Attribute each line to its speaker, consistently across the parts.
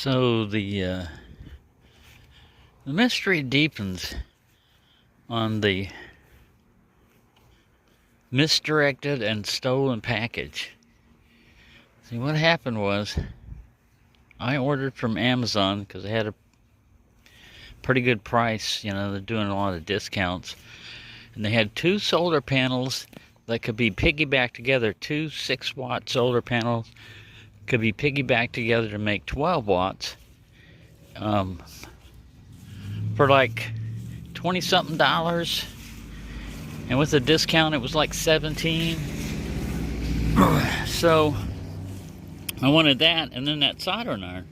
Speaker 1: So the mystery deepens on the misdirected and stolen package. See, what happened was I ordered from Amazon because they had a pretty good price. You know, they're doing a lot of discounts. And they had two solar panels that could be piggybacked together. Two 6-watt solar panels could be piggybacked together to make 12 watts. For like 20 something dollars, and with a discount it was like 17. So I wanted that, and then that soldering iron,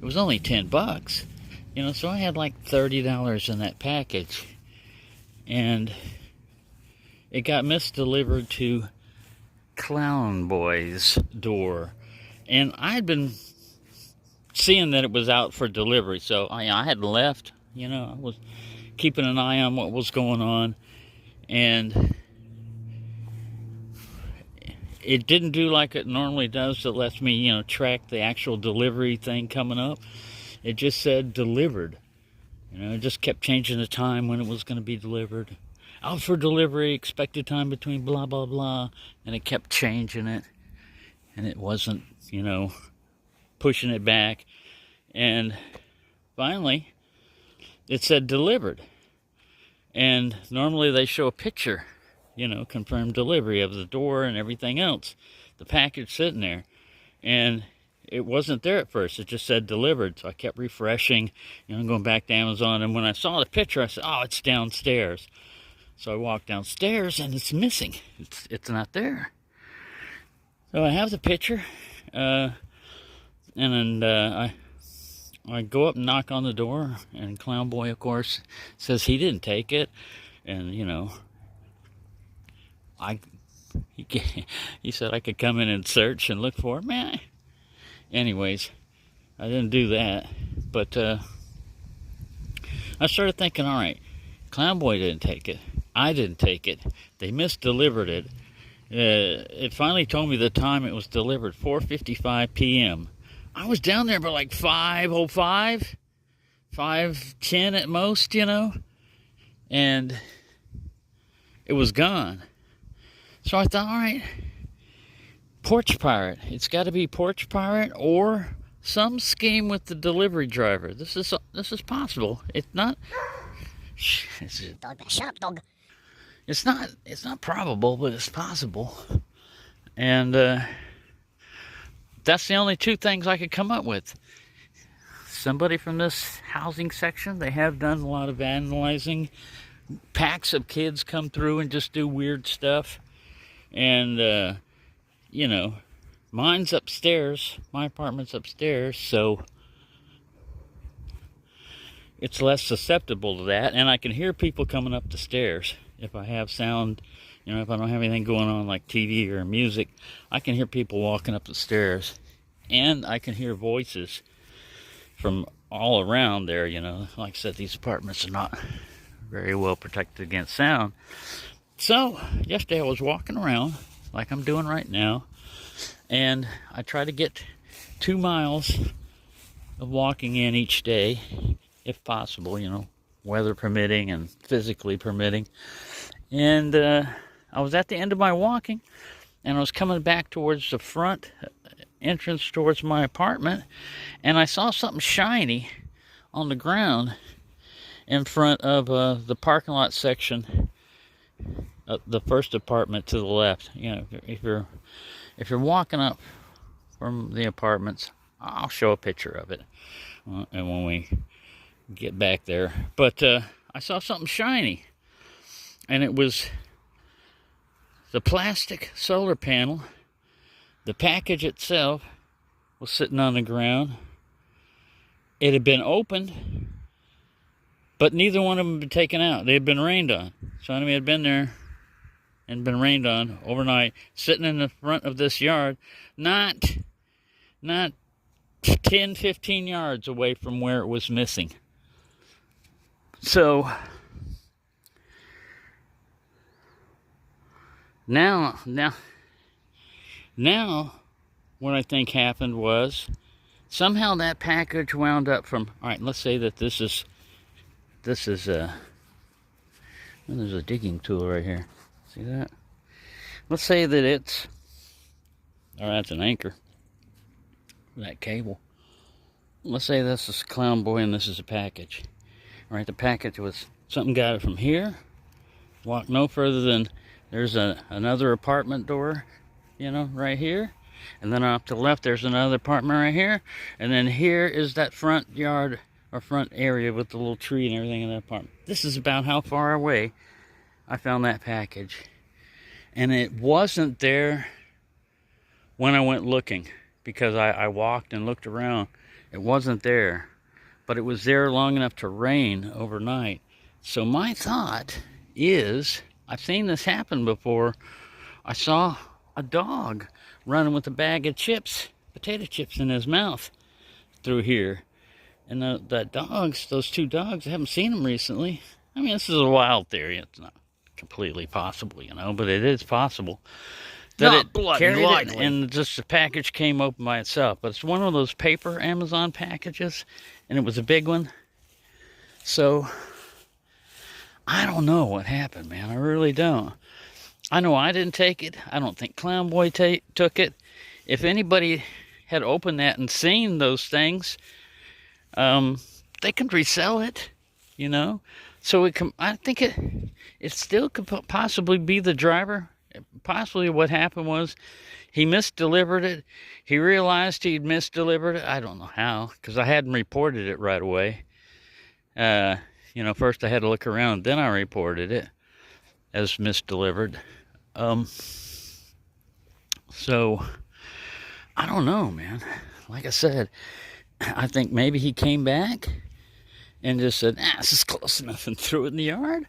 Speaker 1: it was only 10 bucks, you know, so I had like $30 in that package, and it got misdelivered to Clown Boy's door, and I had been seeing that it was out for delivery, so I had left. You know, I was keeping an eye on what was going on, and it didn't do like it normally does. It lets me, you know, track the actual delivery thing coming up. It just said delivered. You know, it just kept changing the time when it was going to be delivered. Out for delivery, expected time between blah, blah, blah. And it kept changing it. And it wasn't, you know, pushing it back. And finally, it said delivered. And normally they show a picture, you know, confirmed delivery of the door and everything else. The package sitting there. And it wasn't there at first. It just said delivered. So I kept refreshing, you know, going back to Amazon. And when I saw the picture, I said, oh, it's downstairs. So I walked downstairs and it's missing. It's not there. So I have the picture. And then I go up and knock on the door, and Clown Boy, of course, says he didn't take it. And, you know, he said I could come in and search and look for it. Man, anyways, I didn't do that. But I started thinking, all right, Clown Boy didn't take it. I didn't take it. They misdelivered it. It finally told me the time it was delivered, 4:55 p.m. I was down there by like 5:05, 5:10 at most, you know, and it was gone. So I thought, all right, Porch Pirate. It's got to be Porch Pirate or some scheme with the delivery driver. This is possible. It's not.
Speaker 2: Dog, shut up, dog.
Speaker 1: It's not probable, but it's possible. And that's the only two things I could come up with. Somebody from this housing section, they have done a lot of vandalizing. Packs of kids come through and just do weird stuff. And, you know, mine's upstairs. My apartment's upstairs, so it's less susceptible to that. And I can hear people coming up the stairs. If I have sound, you know, if I don't have anything going on like TV or music, I can hear people walking up the stairs. And I can hear voices from all around there, you know. Like I said, these apartments are not very well protected against sound. So, yesterday I was walking around, like I'm doing right now, and I try to get 2 miles of walking in each day, if possible, you know, weather permitting and physically permitting. And I was at the end of my walking, and I was coming back towards the front entrance towards my apartment, and I saw something shiny on the ground in front of the parking lot section of the first apartment to the left. You know, if you're walking up from the apartments, I'll show a picture of it and when we get back there. But I saw something shiny, and it was the plastic solar panel. The package itself was sitting on the ground. It had been opened, but neither one of them had been taken out. They had been rained on. So enemy had been there and been rained on overnight, sitting in the front of this yard, not 10, 15 yards away from where it was missing. So now what I think happened was somehow that package wound up from, all right, let's say that this is well, there's a digging tool right here. See that? Let's say that it's, or that's an anchor, that cable. Let's say this is Clown Boy and this is a package. All right, the package was, something got it from here, walked no further than, there's another apartment door, you know, right here. And then off to the left, there's another apartment right here. And then here is that front yard or front area with the little tree and everything in that apartment. This is about how far away I found that package. And it wasn't there when I went looking, because I walked and looked around. It wasn't there, but it was there long enough to rain overnight. So my thought is, I've seen this happen before. I saw a dog running with a bag of chips, potato chips in his mouth through here. And those two dogs, I haven't seen them recently. I mean, this is a wild theory. It's not completely possible, you know, but it is possible that
Speaker 3: Not
Speaker 1: it
Speaker 3: bloody
Speaker 1: carried it
Speaker 3: likely.
Speaker 1: and just the package came open by itself. But it's one of those paper Amazon packages, and it was a big one. So I don't know what happened, man. I really don't. I know I didn't take it. I don't think Clown Boy took it. If anybody had opened that and seen those things, they could resell it, you know. So I think it still could possibly be the driver. Possibly what happened was he misdelivered it. He realized he'd misdelivered it. I don't know how, because I hadn't reported it right away. You know, first I had to look around, then I reported it as misdelivered. So I don't know, man. Like I said, I think maybe he came back and just said, this is close enough, and threw it in the yard.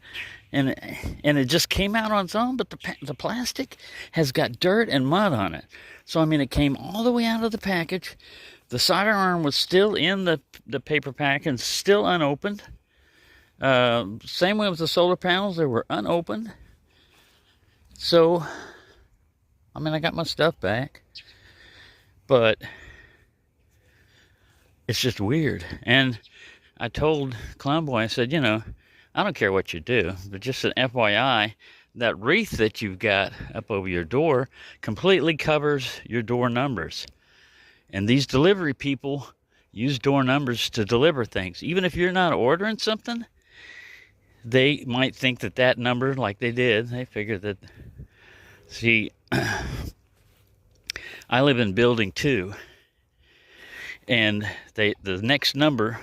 Speaker 1: And it just came out on its own, but the plastic has got dirt and mud on it. So, I mean, it came all the way out of the package. The solder arm was still in the paper pack and still unopened. Same way with the solar panels, they were unopened. So, I mean, I got my stuff back. But it's just weird. And I told Clown Boy, I said, you know, I don't care what you do, but just an FYI, that wreath that you've got up over your door completely covers your door numbers. And these delivery people use door numbers to deliver things. Even if you're not ordering something, they might think that number, like they did, they figure that, see, I live in building 2, and the next number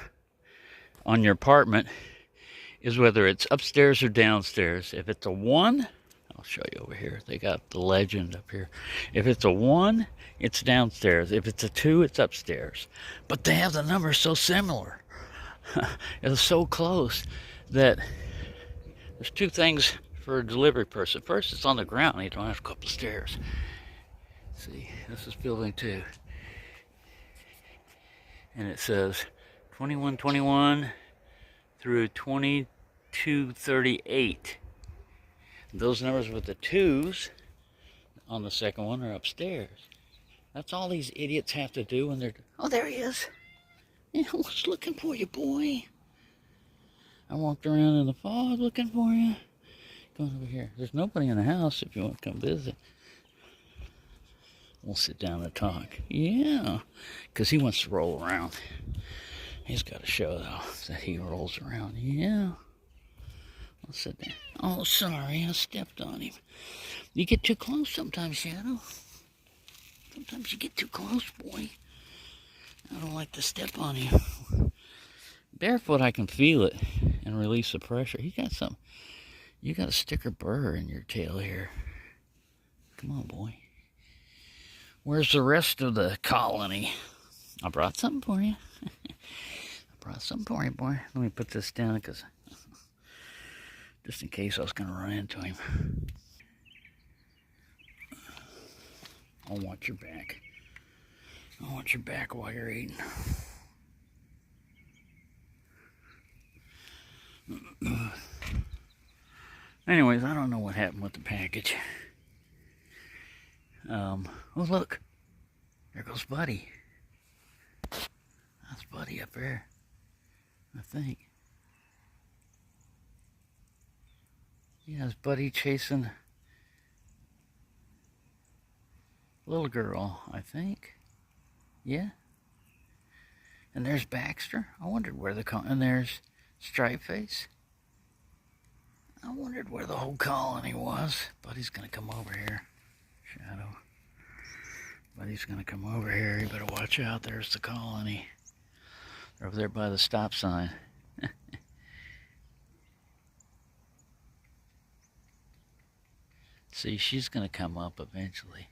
Speaker 1: on your apartment is whether it's upstairs or downstairs. If it's a 1, I'll show you over here. They got the legend up here. If it's a 1, it's downstairs. If it's a 2, it's upstairs. But they have the numbers so similar. It's so close that there's 2 things for a delivery person. First, it's on the ground. You don't have to go up the stairs. See, this is building 2. And it says 2121 through 2238. Those numbers with the 2s on the second one are upstairs. That's all these idiots have to do when they're... Oh, there he is. Yeah, I was looking for you, boy. I walked around in the fog looking for you. Going over here. There's nobody in the house if you want to come visit. We'll sit down and talk. Yeah, because he wants to roll around. He's got to show, though, that he rolls around. Yeah. I'll sit there. Oh, sorry, I stepped on him. You get too close sometimes, Shadow. Sometimes you get too close, boy. I don't like to step on you. Barefoot, I can feel it and release the pressure. You got a sticker burr in your tail here. Come on, boy. Where's the rest of the colony? I brought something for you. Boy. Let me put this down, because just in case I was going to run into him. I'll watch your back. I'll watch your back while you're eating. Anyways, I don't know what happened with the package. Oh, look. There goes Buddy. That's Buddy up there, I think. Yeah, it's Buddy chasing little girl, I think. Yeah. And there's Baxter. I wondered where and there's Stripe Face. I wondered where the whole colony was. Buddy's gonna come over here. Shadow. Buddy's gonna come over here. You better watch out. There's the colony. They're over there by the stop sign. See, she's gonna come up eventually.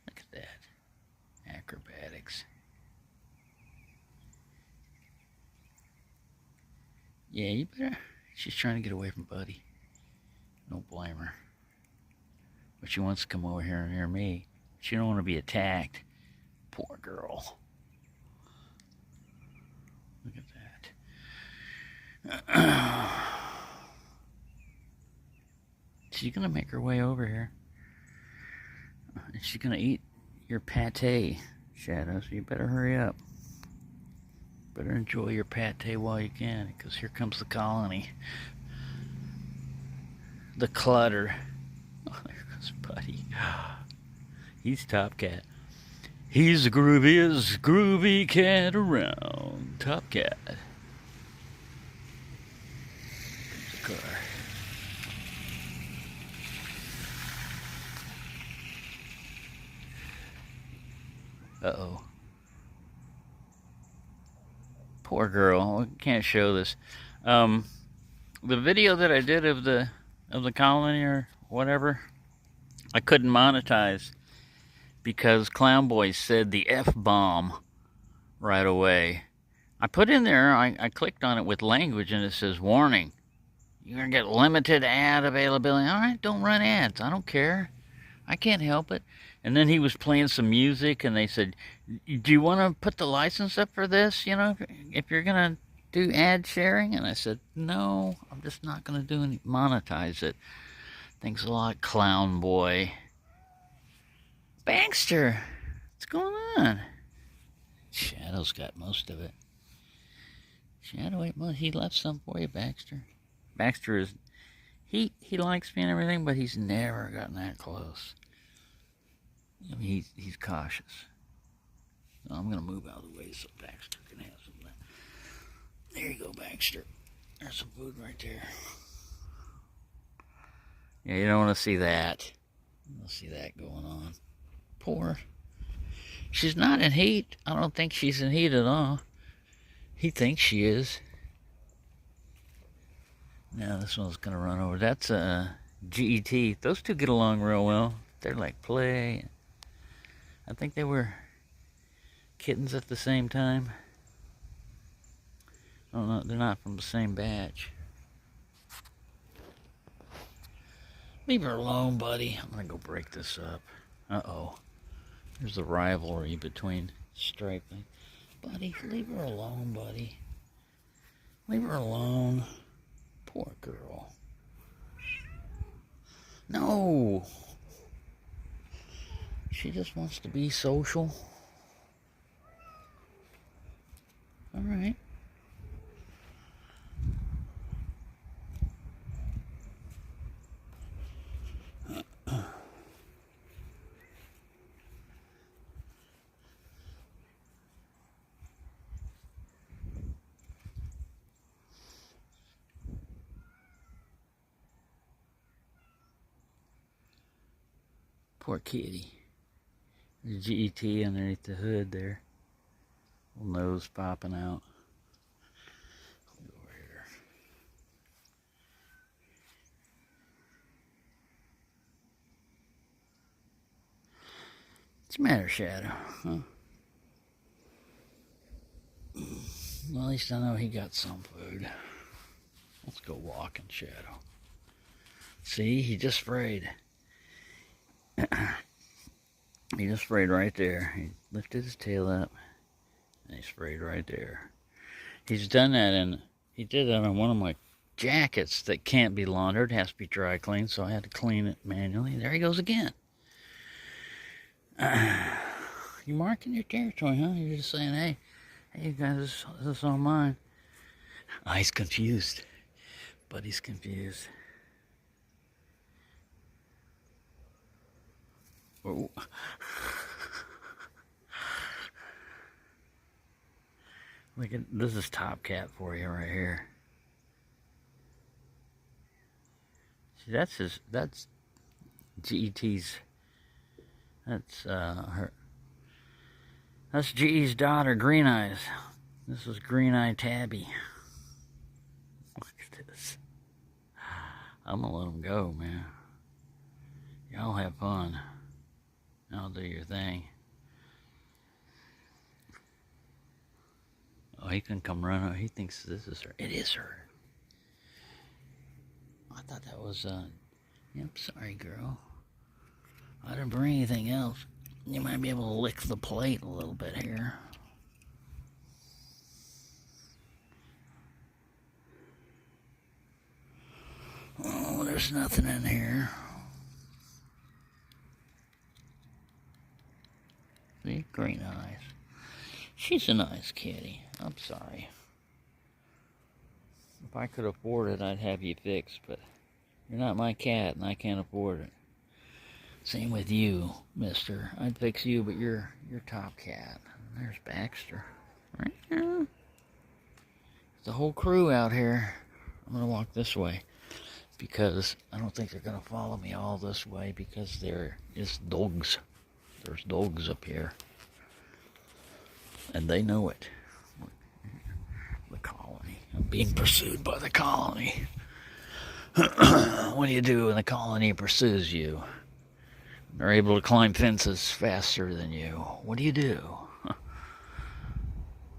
Speaker 1: Look at that. Acrobatics. Yeah, you better. She's trying to get away from Buddy. Don't blame her. But she wants to come over here near me. She don't want to be attacked. Poor girl. Look at that. She's gonna make her way over here. And she's gonna eat your pate, Shadow, so you better hurry up. Better enjoy your pate while you can, because here comes the colony. The clutter. Oh, there goes Buddy. He's Top Cat. He's the grooviest groovy cat around. Top Cat. There's the car. Uh-oh. Poor girl. I can't show this. The video that I did of the colony or whatever, I couldn't monetize because Clown Boy said the F-bomb right away. I put in there, I clicked on it with language and it says, warning, you're going to get limited ad availability. All right, don't run ads. I don't care. I can't help it. And then he was playing some music and they said, do you want to put the license up for this? You know, if you're going to do ad sharing? And I said, no, I'm just not going to do any, monetize it. Thanks a lot, Clown Boy. Baxter, what's going on? Shadow's got most of it. Shadow ate most. He left some for you, Baxter. Baxter is, he likes me and everything, but he's never gotten that close. I mean, he's cautious. So I'm going to move out of the way so Baxter can have some of that. There you go, Baxter. There's some food right there. Yeah, you don't want to see that. You don't see that going on. Poor. She's not in heat. I don't think she's in heat at all. He thinks she is. Now this one's going to run over. That's a GET. Those two get along real well. They're like play. I think they were kittens at the same time. Oh no, they're not from the same batch. Leave her alone, buddy. I'm gonna go break this up. Uh-oh. There's the rivalry between Stripe and Buddy. Leave her alone, buddy. Leave her alone. Poor girl. No. She just wants to be social. All right. Poor kitty. There's GET underneath the hood there. Little nose popping out. Go over here. What's the matter, Shadow? Huh? Well, at least I know he got some food. Let's go walking, Shadow. See, he just sprayed. He just sprayed right there. He lifted his tail up and he sprayed right there. He's done that, and he did that on one of my jackets that can't be laundered, has to be dry cleaned, so I had to clean it manually. There he goes again. You marking your territory, huh? You're just saying, hey, you guys, this is all mine. Oh, he's confused. Buddy's confused. Oh. Look at this is Top Cat for you right here. See, that's GET's. That's her. That's GE's daughter, Green Eyes. This is Green Eye Tabby. Look at this. I'm gonna let them go, man. Y'all have fun. Y'all do your thing. Oh, he can come run. He thinks this is her. It is her. I thought that was, yep, sorry, girl. I didn't bring anything else. You might be able to lick the plate a little bit here. Oh, there's nothing in here. See, Green Eyes. She's a nice kitty. I'm sorry. If I could afford it, I'd have you fixed, but you're not my cat, and I can't afford it. Same with you, mister. I'd fix you, but you're Top Cat. There's Baxter. Right here. There's the whole crew out here. I'm going to walk this way because I don't think they're going to follow me all this way because there is dogs. There's dogs up here. And they know it. The colony. I'm being pursued by the colony. What do you do when the colony pursues you? They're able to climb fences faster than you. What do you do?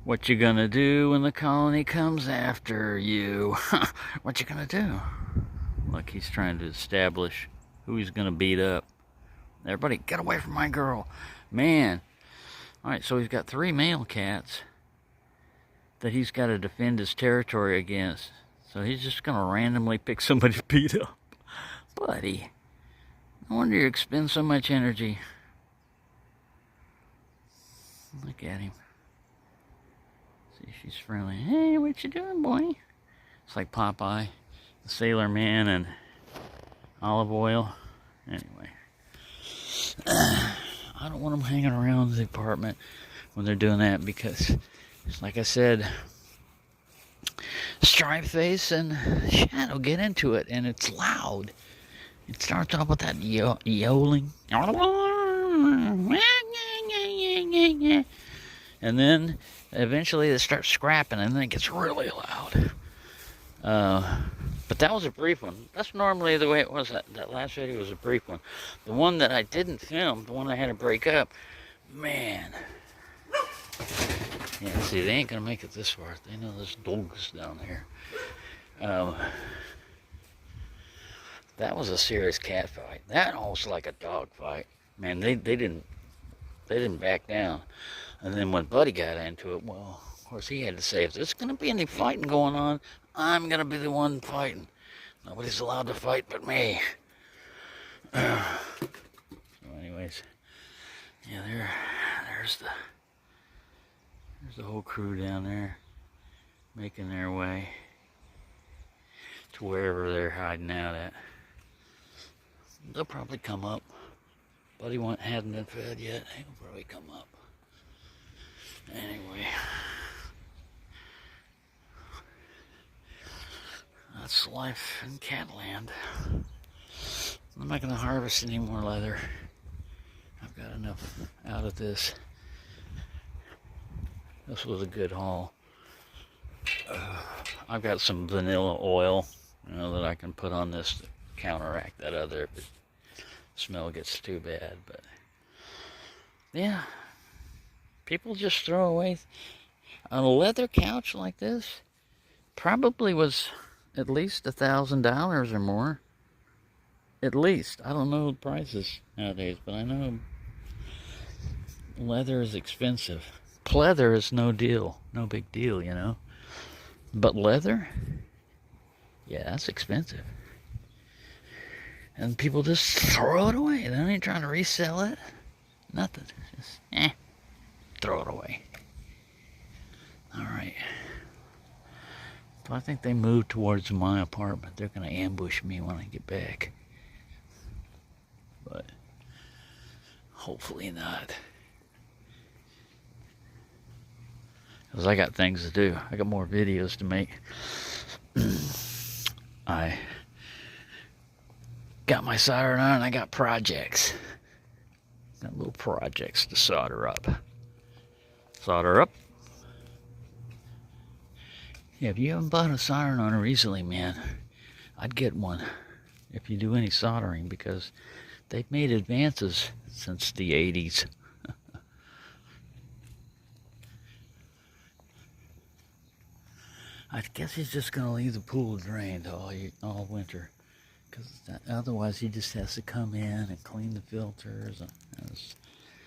Speaker 1: What you gonna do when the colony comes after you? What you gonna do? Look, he's trying to establish who he's gonna beat up. Everybody, get away from my girl. Man. Alright, so he's got 3 male cats that he's got to defend his territory against. So he's just going to randomly pick somebody to beat up. Buddy, no wonder you expend so much energy. Look at him. See, she's friendly. Hey, what you doing, boy? It's like Popeye, the Sailor Man, and Olive Oil. Anyway. I don't want them hanging around the apartment when they're doing that because, like I said, Stripe Face and Shadow get into it, and it's loud. It starts off with that yowling. And then eventually they start scrapping, and then it gets really loud. But that was a brief one. That's normally the way it was. That last video was a brief one. The one that I didn't film, the one I had to break up, man. Yeah, see, they ain't gonna make it this far. They know there's dogs down there. That was a serious cat fight. That almost like a dog fight. Man, they didn't back down. And then when Buddy got into it, well, of course he had to say, if there's gonna be any fighting going on, I'm gonna be the one fighting. Nobody's allowed to fight but me. So anyways, yeah, there's the whole crew down there making their way to wherever they're hiding out at. They'll probably come up. Buddy hadn't been fed yet. He'll probably come up. Anyway. That's life in Catland. I'm not going to harvest any more leather. I've got enough out of this. This was a good haul. I've got some vanilla oil, that I can put on this to counteract that other if the smell gets too bad. But yeah, people just throw away a leather couch like this. Probably was at least $1,000 or more. At least. I don't know the prices nowadays, but I know leather is expensive. Pleather is no deal. No big deal, But leather? Yeah, that's expensive. And people just throw it away. They ain't trying to resell it. Nothing. Just, throw it away. All right. So I think they moved towards my apartment. They're going to ambush me when I get back. But hopefully not. Because I got things to do. I got more videos to make. I got my soldering iron. I got projects. Got little projects to solder up. Solder up. Yeah, if you haven't bought a soldering iron recently, man, I'd get one if you do any soldering, because they've made advances since the 80s. I guess he's just going to leave the pool drained all winter, because otherwise he just has to come in and clean the filters. As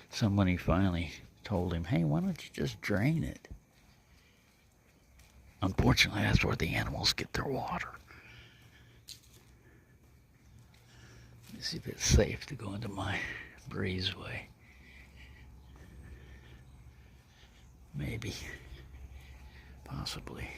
Speaker 1: somebody finally told him, hey, why don't you just drain it? Unfortunately, that's where the animals get their water. Let me see if it's safe to go into my breezeway. Maybe. Possibly.